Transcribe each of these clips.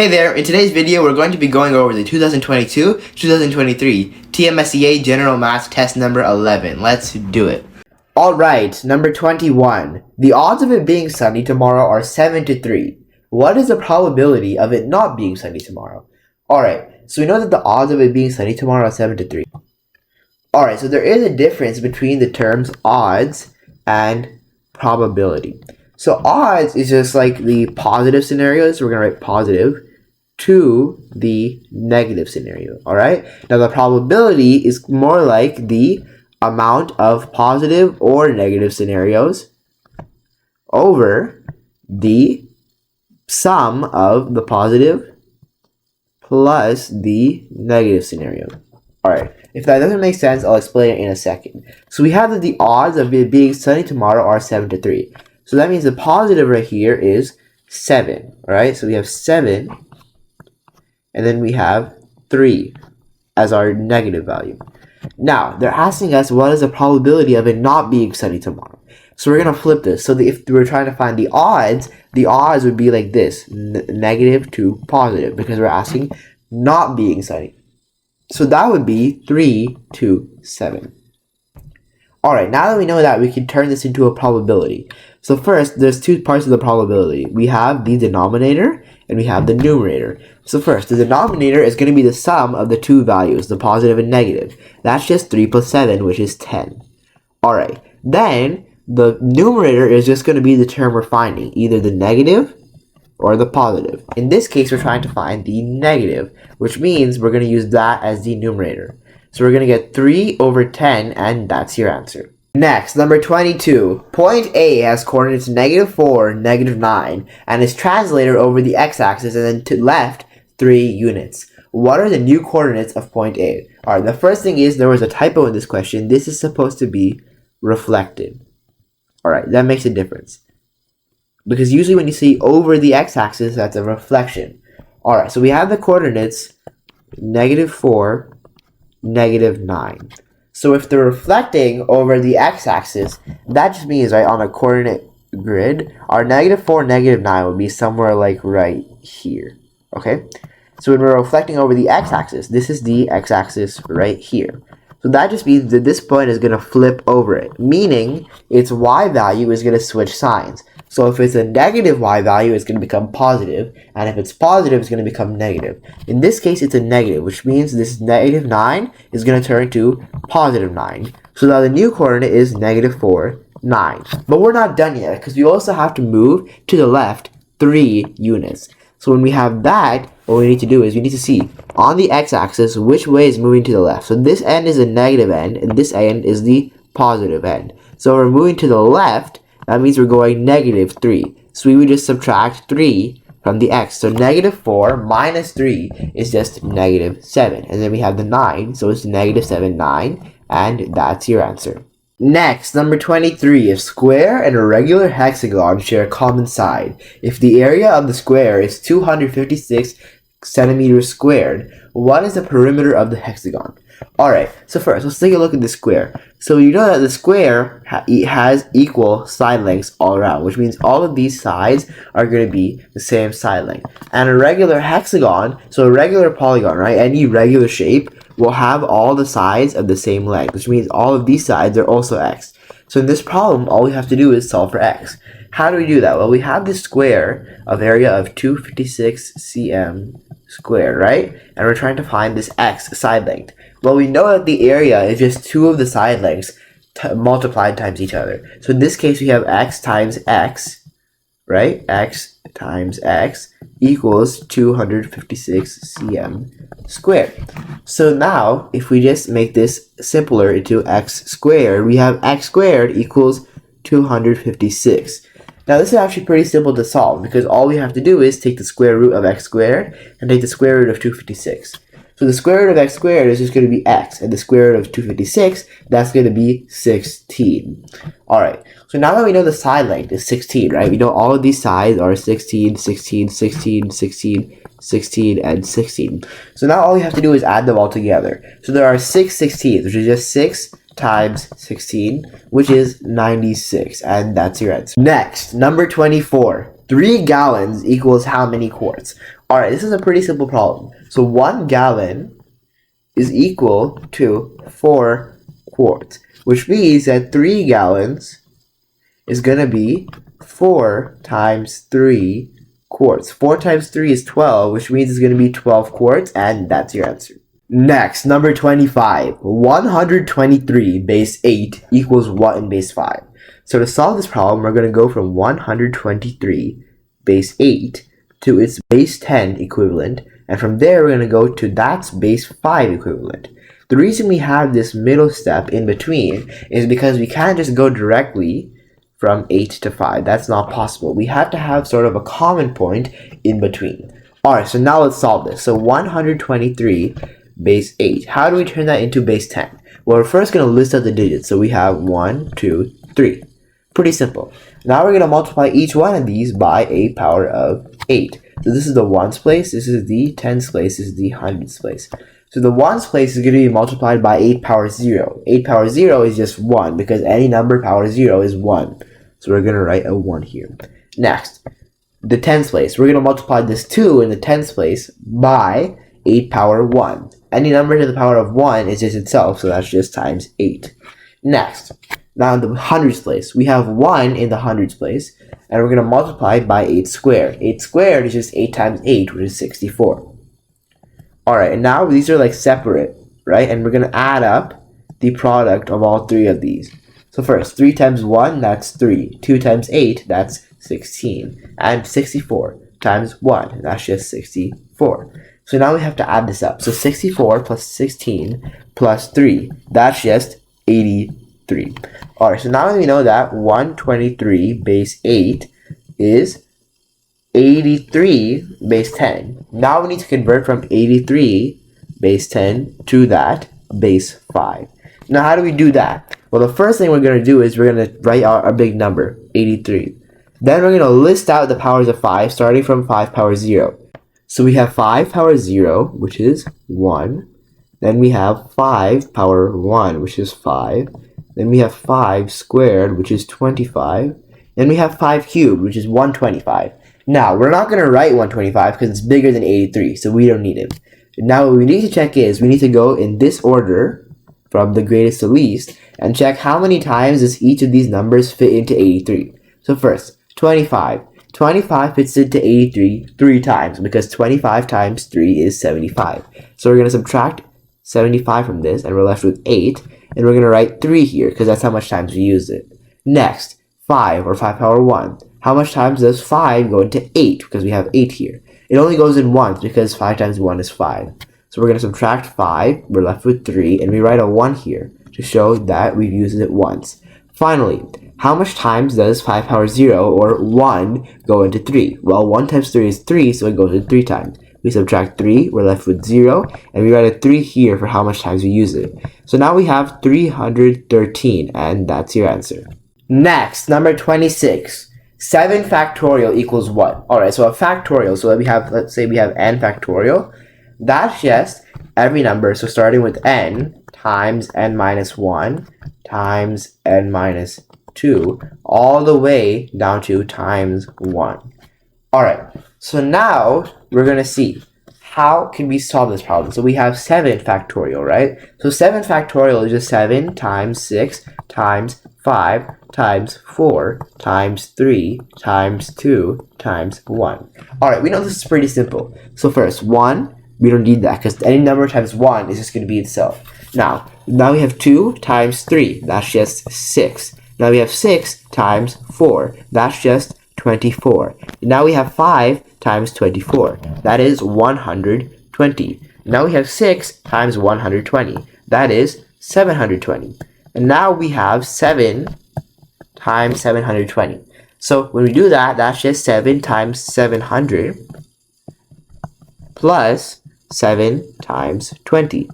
Hey there, in today's video we're going to be going over the 2022-2023 TMSCA General Math Test number 11. Let's do it. Alright, number 21. The odds of it being sunny tomorrow are 7 to 3. What is the probability of it not being sunny tomorrow? Alright, so we know that the odds of it being sunny tomorrow are 7 to 3. Alright, so there is a difference between the terms odds and probability. So odds is just like the positive scenario, so we're going to write positive, to the negative scenario, alright? Now the probability is more like the amount of positive or negative scenarios over the sum of the positive plus the negative scenario. Alright, if that doesn't make sense, I'll explain it in a second. So we have that the odds of it being sunny tomorrow are 7 to 3. So that means the positive right here is 7, alright? So we have 7, and then we have 3 as our negative value. Now, they're asking us what is the probability of it not being sunny tomorrow. So we're going to flip this. So if we're trying to find the odds would be like this, negative to positive, because we're asking not being sunny. So that would be 3 to 7. Alright, now that we know that, we can turn this into a probability. So first, there's two parts of the probability. We have the denominator and we have the numerator. So first, the denominator is going to be the sum of the two values, the positive and negative. That's just 3 plus 7, which is 10. Alright, then the numerator is just going to be the term we're finding, either the negative or the positive. In this case, we're trying to find the negative, which means we're going to use that as the numerator. So we're going to get 3 over 10, and that's your answer. Next, number 22. Point A has coordinates -4, -9, and is translated over the x-axis and then to left 3 units. What are the new coordinates of point A? Alright, the first thing is there was a typo in this question. This is supposed to be reflected. Alright, that makes a difference. Because usually when you see over the x-axis, that's a reflection. Alright, so we have the coordinates -4, -9. So if they're reflecting over the x-axis, that just means, right, on a coordinate grid, our -4, -9 would be somewhere like right here, okay? So when we're reflecting over the x-axis, this is the x-axis right here. So that just means that this point is going to flip over it, meaning its y value is going to switch signs. So if it's a negative y value, it's going to become positive, and if it's positive, it's going to become negative. In this case, it's a negative, which means this -9 is going to turn to +9. So now the new coordinate is -4, 9. But we're not done yet, because we also have to move to the left 3 units. So when we have that, what we need to do is we need to see on the x-axis which way is moving to the left. So this end is the negative end, and this end is the positive end. So we're moving to the left. That means we're going -3. So we would just subtract 3 from the x. So -4 minus 3 is just -7. And then we have the 9. So it's -7, 9. And that's your answer. Next, number 23. If square and a regular hexagon share a common side, if the area of the square is 256 centimeters squared, what is the perimeter of the hexagon? Alright, so first, let's take a look at the square. So you know that the square has equal side lengths all around, which means all of these sides are going to be the same side length. And a regular hexagon, so a regular polygon, right, any regular shape will have all the sides of the same length, which means all of these sides are also x. So in this problem, all we have to do is solve for x. How do we do that? Well, we have this square of area of 256 cm squared, right? And we're trying to find this x side length. Well, we know that the area is just two of the side lengths multiplied times each other. So in this case, we have x times x, right? X times x equals 256 cm squared. So now, if we just make this simpler into x squared, we have x squared equals 256. Now this is actually pretty simple to solve because all we have to do is take the square root of x squared and take the square root of 256. So the square root of x squared is just going to be x, and the square root of 256, that's going to be 16. Alright, so now that we know the side length is 16, right? We know all of these sides are 16, 16, 16, 16, 16, and 16. So now all we have to do is add them all together. So there are 6 16s, which is just 6 times 16, which is 96, and that's your answer. Next, number 24. 3 gallons equals how many quarts? Alright, this is a pretty simple problem. So 1 gallon is equal to 4 quarts, which means that 3 gallons is going to be 4 times 3 quarts. 4 times 3 is 12, which means it's going to be 12 quarts, and that's your answer. Next, number 25. 123 base 8 equals what in base 5? So to solve this problem, we're going to go from 123 base 8 to its base 10 equivalent, and from there we're going to go to that's base 5 equivalent. The reason we have this middle step in between is because we can't just go directly from 8 to 5. That's not possible. We have to have sort of a common point in between. Alright, so now let's solve this. So 123 base 8. How do we turn that into base 10? Well, we're first going to list out the digits. So we have 1, 2, 3. Pretty simple. Now we're going to multiply each one of these by a power of 8. So this is the ones place, this is the tens place, this is the hundreds place. So the ones place is going to be multiplied by 8 power 0. 8 power 0 is just 1 because any number power 0 is 1. So we're going to write a 1 here. Next, the tens place. We're going to multiply this 2 in the tens place by 8 power 1. Any number to the power of 1 is just itself, so that's just times 8. Next, now in the hundreds place, we have 1 in the hundreds place, and we're going to multiply it by 8 squared. 8 squared is just 8 times 8, which is 64. Alright, and now these are like separate, right? And we're going to add up the product of all three of these. So first, 3 times 1, that's 3. 2 times 8, that's 16. And 64 times 1, that's just 64. So now we have to add this up. So 64 plus 16 plus 3, that's just 83. Alright, so now we know that 123 base 8 is 83 base 10. Now we need to convert from 83 base 10 to that base 5. Now how do we do that? Well, the first thing we're going to do is we're going to write out our big number, 83. Then we're going to list out the powers of 5, starting from 5 power 0. So we have 5 power 0, which is 1. Then we have 5 power 1, which is 5. Then we have 5 squared, which is 25. Then we have 5 cubed, which is 125. Now, we're not going to write 125 because it's bigger than 83, so we don't need it. Now, what we need to check is we need to go in this order from the greatest to least and check how many times does each of these numbers fit into 83. So first, 25. 25 fits into 83 3 times because 25 times 3 is 75. So we're going to subtract 75 from this and we're left with 8. And we're going to write 3 here because that's how much times we use it. Next, 5 or 5 power 1. How much times does 5 go into 8? Because we have 8 here. It only goes in once because 5 times 1 is 5. So we're going to subtract 5. We're left with 3. And we write a 1 here to show that we've used it once. Finally, how much times does 5 power 0 or 1 go into 3? Well, 1 times 3 is 3, so it goes in 3 times. We subtract 3, we're left with 0, and we write a 3 here for how much times we use it. So now we have 313, and that's your answer. Next, number 26. 7 factorial equals what? Alright, so a factorial, so we have, let's say we have n factorial. That's just every number, so starting with n times n minus 1 times n minus 2, all the way down to times 1. Alright, so now we're going to see how can we solve this problem. So we have 7 factorial, right? So 7 factorial is just 7 times 6 times 5 times 4 times 3 times 2 times 1. Alright, we know this is pretty simple. So first, 1, we don't need that because any number times 1 is just going to be itself. Now we have 2 times 3, that's just 6. Now we have 6 times 4, that's just 24. Now we have 5 times 24, that is 120. Now we have 6 times 120, that is 720. And now we have 7 times 720. So when we do that, that's just 7 times 700 plus 7 times 20.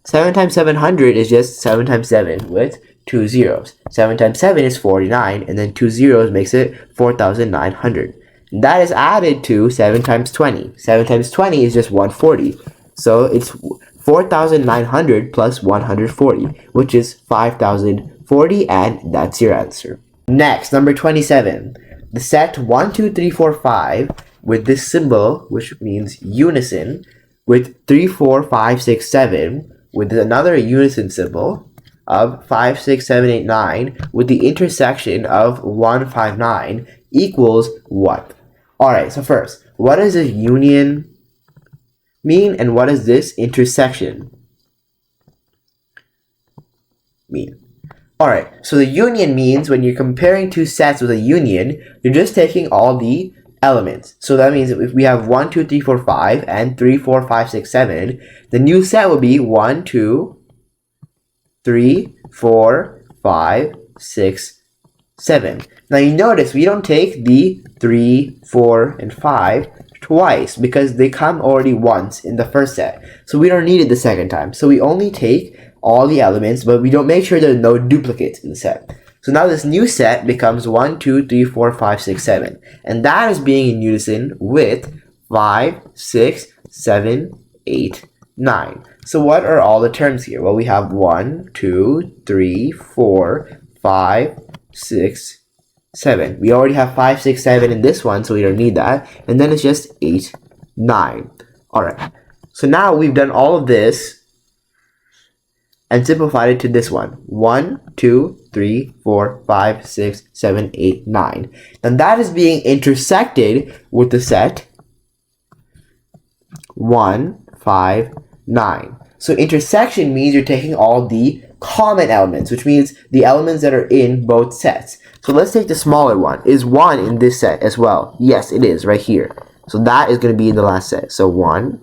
7 times 700 is just 7 times 7 with 2 zeros. 7 times 7 is 49, and then 2 zeros makes it 4,900. That is added to 7 times 20. 7 times 20 is just 140. So it's 4,900 plus 140, which is 5,040, and that's your answer. Next, number 27. The set 1, 2, 3, 4, 5 with this symbol, which means unison, with 3, 4, 5, 6, 7, with another unison symbol of 5, 6, 7, 8, 9, with the intersection of 1, 5, 9 equals what? Alright, so first, what does this union mean, and what does this intersection mean? Alright, so the union means when you're comparing two sets with a union, you're just taking all the elements. So that means if we have 1, 2, 3, 4, 5 and 3, 4, 5, 6, 7, the new set will be 1, 2, 3, 4, 5, 6, 7. Now you notice we don't take the 3, 4, and 5 twice because they come already once in the first set. So we don't need it the second time. So we only take all the elements, but we don't make sure there are no duplicates in the set. So now this new set becomes 1, 2, 3, 4, 5, 6, 7. And that is being in unison with 5, 6, 7, 8, 9. So what are all the terms here? Well, we have 1, 2, 3, 4, 5, 6, 7. We already have 5, 6, 7 in this one, so we don't need that. And then it's just 8, 9. Alright. So now we've done all of this and simplified it to this one. 1, 2, 3, 4, 5, 6, 7, 8, 9. And that is being intersected with the set 1, 5, 9. So intersection means you're taking all the common elements, which means the elements that are in both sets. So let's take the smaller one. Is 1 in this set as well? Yes, it is, right here. So that is going to be in the last set. So 1.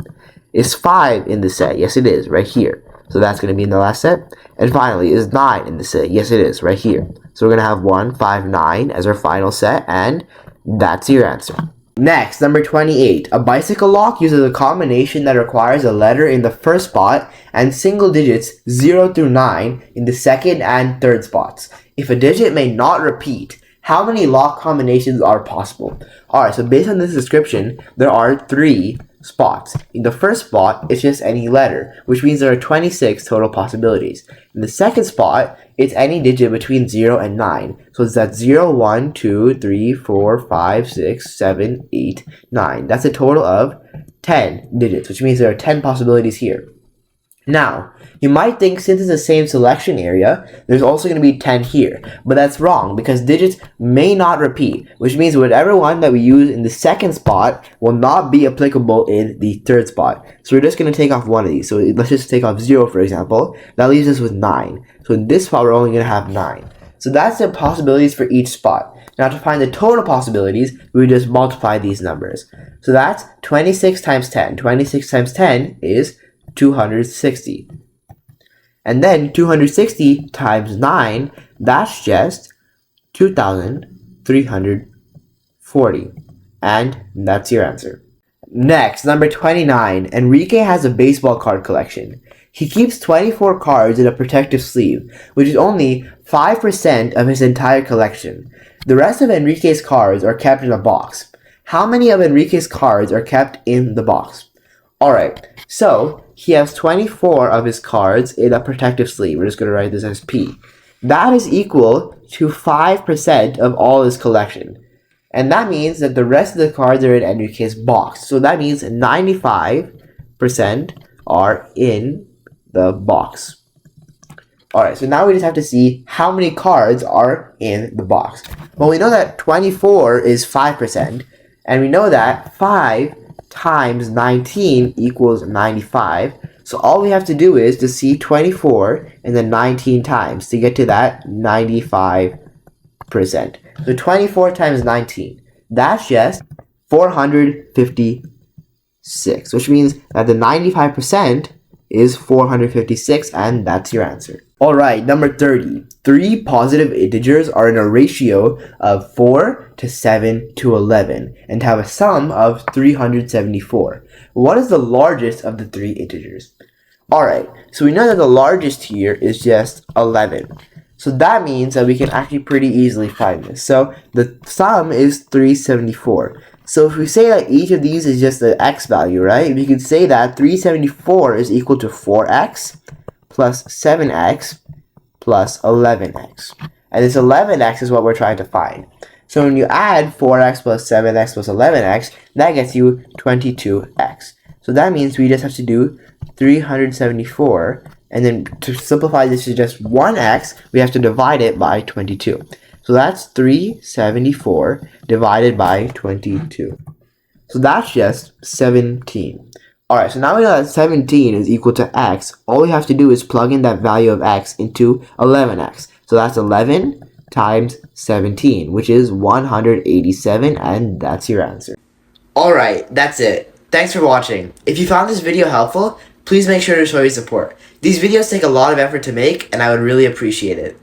Is 5 in the set? Yes, it is, right here. So that's going to be in the last set. And finally, is 9 in the set? Yes, it is, right here. So we're going to have 1, 5, 9 as our final set, and that's your answer. Next, number 28. A bicycle lock uses a combination that requires a letter in the first spot and single digits 0 through 9 in the second and third spots. If a digit may not repeat, how many lock combinations are possible? Alright, so based on this description, there are 3 spots. In the first spot, it's just any letter, which means there are 26 total possibilities. In the second spot, it's any digit between 0 and 9. So it's that 0, 1, 2, 3, 4, 5, 6, 7, 8, 9. That's a total of 10 digits, which means there are 10 possibilities here. Now, you might think since it's the same selection area, there's also going to be 10 here. But that's wrong because digits may not repeat, which means whatever one that we use in the second spot will not be applicable in the third spot. So we're just going to take off one of these. So let's just take off 0, for example. That leaves us with 9. So in this spot, we're only going to have 9. So that's the possibilities for each spot. Now to find the total possibilities, we would just multiply these numbers. So that's 26 times 10. 26 times 10 is 260. And then 260 times 9, that's just 2,340. And that's your answer. Next, number 29. Enrique has a baseball card collection. He keeps 24 cards in a protective sleeve, which is only 5% of his entire collection. The rest of Enrique's cards are kept in a box. How many of Enrique's cards are kept in the box? Alright, so he has 24 of his cards in a protective sleeve. We're just going to write this as P. That is equal to 5% of all his collection. And that means that the rest of the cards are in Enrique's box. So that means 95% are in the box. Alright, so now we just have to see how many cards are in the box. Well, we know that 24 is 5%, and we know that 5 times 19 equals 95. So all we have to do is to see 24 and then 19 times to get to that 95%. So 24 times 19, that's just 456, which means that the 95% is 456, and that's your answer. Alright, number 30. 3 positive integers are in a ratio of 4 to 7 to 11 and have a sum of 374. What is the largest of the 3 integers? Alright, so we know that the largest here is just 11. So that means that we can actually pretty easily find this. So the sum is 374. So if we say that each of these is just the x value, right? We could say that 374 is equal to 4x plus 7x plus 11x. And this 11x is what we're trying to find. So when you add 4x plus 7x plus 11x, that gets you 22x. So that means we just have to do 374, and then to simplify this to just 1x, we have to divide it by 22. So that's 374 divided by 22. So that's just 17. Alright, so now we know that 17 is equal to x. All we have to do is plug in that value of x into 11x. So that's 11 times 17, which is 187, and that's your answer. Alright, that's it. Thanks for watching. If you found this video helpful, please make sure to show your support. These videos take a lot of effort to make, and I would really appreciate it.